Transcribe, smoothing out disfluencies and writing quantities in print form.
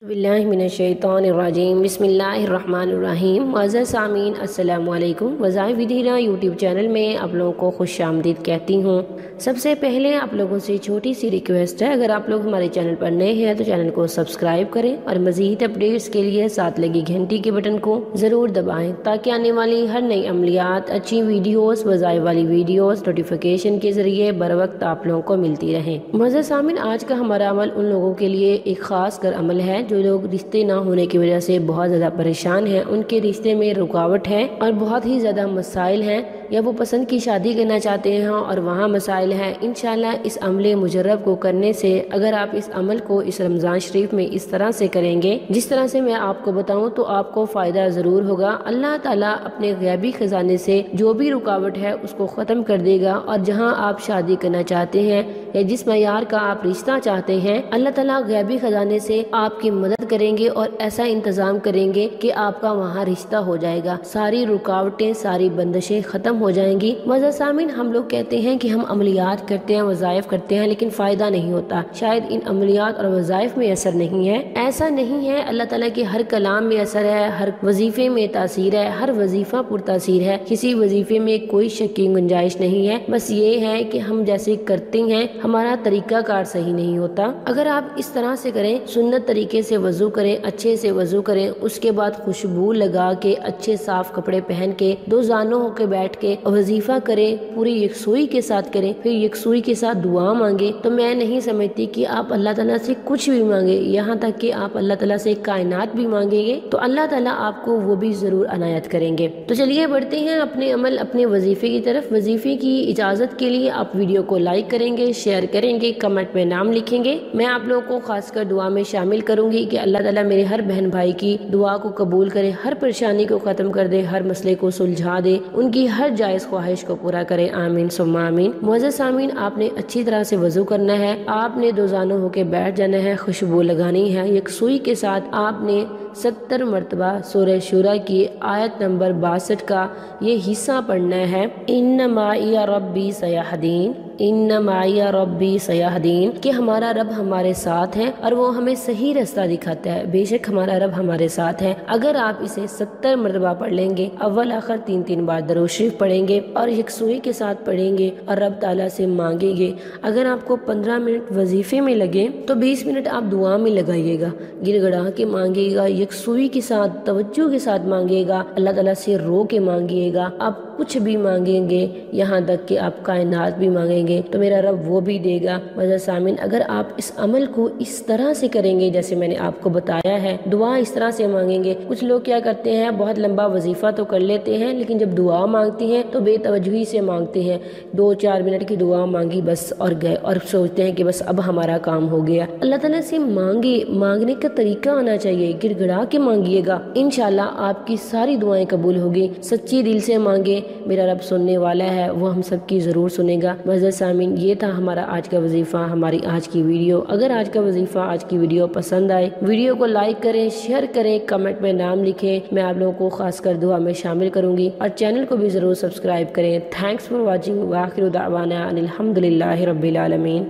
बिस्मिल्लाहिर्रहमानिर्रहीम बिस्मिल्लाहिर्रहमानिर्रहीम। मुअज़्ज़ज़ सामीन अस्सलामु अलैकुम। वज़ाइफ़ विद हिना यूट्यूब चैनल में आप लोगों को खुश आमदीद कहती हूँ। सबसे पहले आप लोगों से छोटी सी रिक्वेस्ट है, अगर आप लोग हमारे चैनल पर नए हैं तो चैनल को सब्सक्राइब करें और मज़ीद अपडेट्स के लिए साथ लगी घंटी के बटन को ज़रूर दबाएँ ताकि आने वाली हर नई अमलियात, अच्छी वीडियोस, वज़ाइफ़ वाली वीडियोस नोटिफिकेशन के ज़रिए बर वक्त आप लोगों को मिलती रहें। मुअज़्ज़ज़ सामीन, आज का हमारा अमल उन लोगों के लिए एक ख़ास कर अमल है जो लोग रिश्ते ना होने की वजह से बहुत ज़्यादा परेशान हैं, उनके रिश्ते में रुकावट है और बहुत ही ज़्यादा मसाइल हैं, या वो पसंद की शादी करना चाहते हैं और वहाँ मसाइल हैं। इंशाल्लाह इस अमले मुजर्रब को करने से, अगर आप इस अमल को इस रमज़ान शरीफ में इस तरह से करेंगे जिस तरह से मैं आपको बताऊं, तो आपको फ़ायदा ज़रूर होगा। अल्लाह ताला अपने गैबी ख़जाने से जो भी रुकावट है उसको ख़त्म कर देगा, और जहाँ आप शादी करना चाहते हैं या जिस मयार का आप रिश्ता चाहते हैं, अल्लाह ताला गैबी ख़जाने से आपकी मदद करेंगे और ऐसा इंतज़ाम करेंगे कि आपका वहाँ रिश्ता हो जाएगा। सारी रुकावटें, सारी बंदिशें ख़त्म हो जाएंगी। मुअज़्ज़ज़ सामीन, हम लोग कहते हैं कि हम अमलियात करते हैं, वज़ाइफ करते हैं, लेकिन फ़ायदा नहीं होता। शायद इन अमलियात और वज़ाइफ में असर नहीं है। ऐसा नहीं है, अल्लाह ताला के हर कलाम में असर है, हर वजीफे में तासीर है, हर वजीफा पुरतासीर है। किसी वजीफे में कोई शक की गुंजाइश नहीं है। बस ये है कि हम जैसे करते हैं हमारा तरीका कार सही नहीं होता। अगर आप इस तरह से करें, सुन्नत तरीके से वजू करें, अच्छे से वजू करें, उसके बाद खुशबू लगा के अच्छे साफ कपड़े पहन के दो जानों होकर बैठ के वजीफा करें, पूरी यकसुई के साथ करें, फिर यकसुई के साथ दुआ मांगे, तो मैं नहीं समझती कि आप अल्लाह ताला से कुछ भी मांगे, यहाँ तक कि आप अल्लाह ताला से कायनात भी मांगेंगे तो अल्लाह ताला आपको वो भी जरूर अनायत करेंगे। तो चलिए बढ़ते हैं अपने अमल, अपने वजीफे की तरफ। वजीफे की इजाजत के लिए आप वीडियो को लाइक करेंगे, शेयर करेंगे, कमेंट में नाम लिखेंगे। मैं आप लोगों को खासकर दुआ में शामिल करूंगी कि अल्लाह ताला मेरे हर बहन भाई की दुआ को कबूल करे, हर परेशानी को खत्म कर दे, हर मसले को सुलझा दे, उनकी हर जायज ख्वाहिश को पूरा करे। आमीन सुम्मा आमीन। मुअज़्ज़ज़ सामीन, आपने अच्छी तरह से वजू करना है, आपने दो जानों होकर बैठ जाना है, खुशबू लगानी है, यकसुई के साथ आपने 70 मरतबा सूरह शूरा की आयत नंबर 62 का ये हिस्सा पढ़ना है। इन्ना माइया रब्बी सयहदीन, इन्ना माइया रब्बी सयहदीन, कि हमारा रब हमारे साथ है और वो हमें सही रास्ता दिखाता है। बेशक हमारा रब हमारे साथ है। अगर आप इसे 70 मरतबा पढ़ लेंगे, अव्वल आखिर 3-3 बार दरूद शरीफ पढ़ेंगे और यकसुई के साथ पढ़ेंगे और रब ताला से मांगेंगे। अगर आपको 15 मिनट वजीफे में लगे तो 20 मिनट आप दुआ में लगाइएगा, गिड़गड़ा के मांगिएगा, यकसुई के साथ तवज्जो के साथ मांगिएगा, अल्लाह ताला से रो के मांगिएगा। आप कुछ भी मांगेंगे, यहाँ तक कि आप कायनात भी मांगेंगे तो मेरा रब वो भी देगा। मुअज़्ज़ज़ सामीन, अगर आप इस अमल को इस तरह से करेंगे जैसे मैंने आपको बताया है, दुआ इस तरह से मांगेंगे। कुछ लोग क्या करते हैं, बहुत लंबा वजीफा तो कर लेते हैं, लेकिन जब दुआ मांगते हैं तो बेतवज्जुही से मांगते हैं। 2-4 मिनट की दुआ मांगी बस और गए, और सोचते हैं कि बस अब हमारा काम हो गया। अल्लाह ताला से मांगे, मांगने का तरीका आना चाहिए, गिड़गिड़ा के मांगिएगा, इंशाल्लाह आपकी सारी दुआएं कबूल होगी। सच्ची दिल से मांगे, मेरा रब सुनने वाला है, वो हम सब की जरूर सुनेगा। मुअज़्ज़ज़ सामीन, ये था हमारा आज का वजीफा, हमारी आज की वीडियो। अगर आज का वजीफा, आज की वीडियो पसंद आए, वीडियो को लाइक करें, शेयर करें, कमेंट में नाम लिखें। मैं आप लोगों को खासकर दुआ में शामिल करूंगी, और चैनल को भी जरूर सब्सक्राइब करें। Thanks for watching. व आखिर दावाना अनिल हम्दुलिल्लाहि रब्बिल आलमीन।